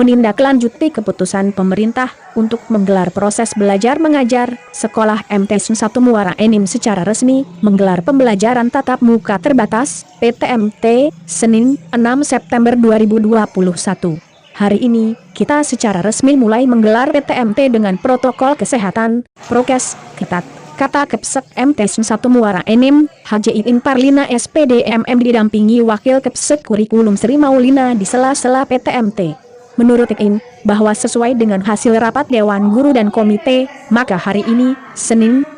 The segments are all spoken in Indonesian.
menindaklanjuti keputusan pemerintah untuk menggelar proses belajar mengajar, sekolah MTS 1 Muara Enim secara resmi menggelar pembelajaran tatap muka terbatas (PTMT) Senin 6 September 2021. Hari ini, kita secara resmi mulai menggelar PTMT dengan protokol kesehatan, prokes, ketat, kata Kepsek MTS 1 Muara Enim, Haji Iin Parlina SPDMM didampingi Wakil Kepsek Kurikulum Sri Maulina di sela-sela PTMT. Menurut Iin, bahwa sesuai dengan hasil rapat Dewan Guru dan Komite, maka hari ini, Senin,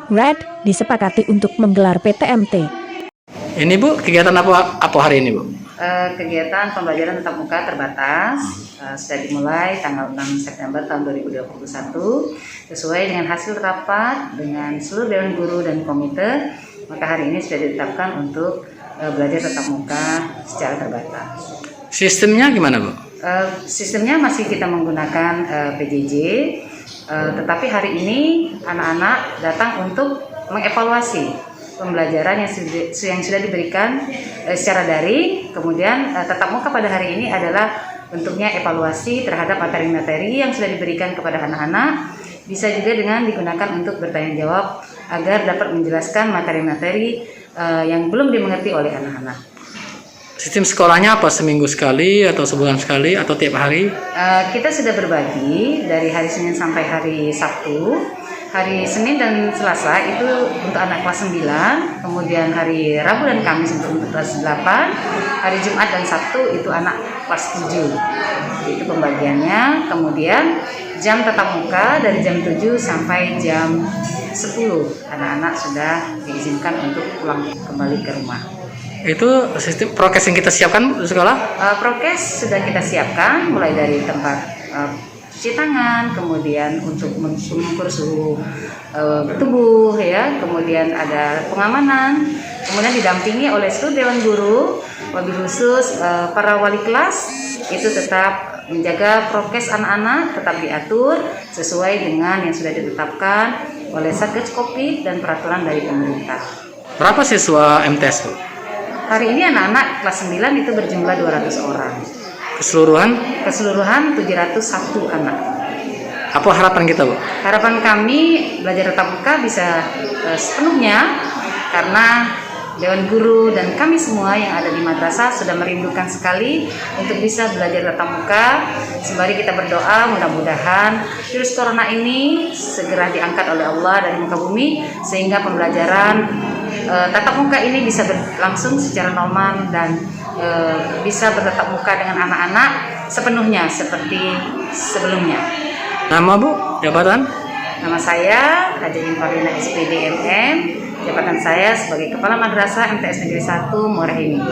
disepakati untuk menggelar PTMT. Ini Bu, kegiatan apa hari ini Bu? Kegiatan pembelajaran tatap muka terbatas sudah dimulai tanggal 6 September tahun 2021 sesuai dengan hasil rapat dengan seluruh Dewan Guru dan Komite, maka hari ini sudah ditetapkan untuk belajar tatap muka secara terbatas. Sistemnya gimana Bu? Sistemnya masih kita menggunakan PJJ, tetapi hari ini anak-anak datang untuk mengevaluasi pembelajaran yang sudah diberikan secara daring. Kemudian tatap muka pada hari ini adalah bentuknya evaluasi terhadap materi-materi yang sudah diberikan kepada anak-anak. Bisa juga dengan digunakan untuk bertanya jawab agar dapat menjelaskan materi-materi yang belum dimengerti oleh anak-anak. Sistem sekolahnya apa? Seminggu sekali atau sebulan sekali atau tiap hari? Kita sudah berbagi dari hari Senin sampai hari Sabtu. Hari Senin dan Selasa itu untuk anak kelas 9, kemudian hari Rabu dan Kamis untuk kelas 8, hari Jumat dan Sabtu itu anak kelas 7. Itu pembagiannya. Kemudian jam tatap muka dari jam 7 sampai jam 10 anak-anak sudah diizinkan untuk pulang kembali ke rumah. Itu sistem prokes yang kita siapkan di sekolah? Prokes sudah kita siapkan mulai dari tempat cuci tangan, kemudian untuk mengukur suhu tubuh, ya, kemudian ada pengamanan, kemudian didampingi oleh seluruh Dewan Guru, wabil khusus para wali kelas itu tetap menjaga prokes anak-anak tetap diatur sesuai dengan yang sudah ditetapkan oleh Satgas Covid dan peraturan dari pemerintah. Berapa siswa MTS Bu? Hari ini anak-anak kelas 9 itu berjumlah 200 orang. Keseluruhan? Keseluruhan 701 anak. Apa harapan kita Bu? Harapan kami belajar tatap muka bisa sepenuhnya karena Dewan Guru dan kami semua yang ada di madrasah sudah merindukan sekali untuk bisa belajar tatap muka. Sembari kita berdoa mudah-mudahan virus corona ini segera diangkat oleh Allah dari muka bumi sehingga pembelajaran tatap muka ini bisa berlangsung secara normal dan bisa bertatap muka dengan anak-anak sepenuhnya seperti sebelumnya. Nama Bu? Jabatan? Nama saya Haji Iin Parlina SPDMM. Jabatan saya sebagai Kepala Madrasah MTS Negeri 1 Muara Enim.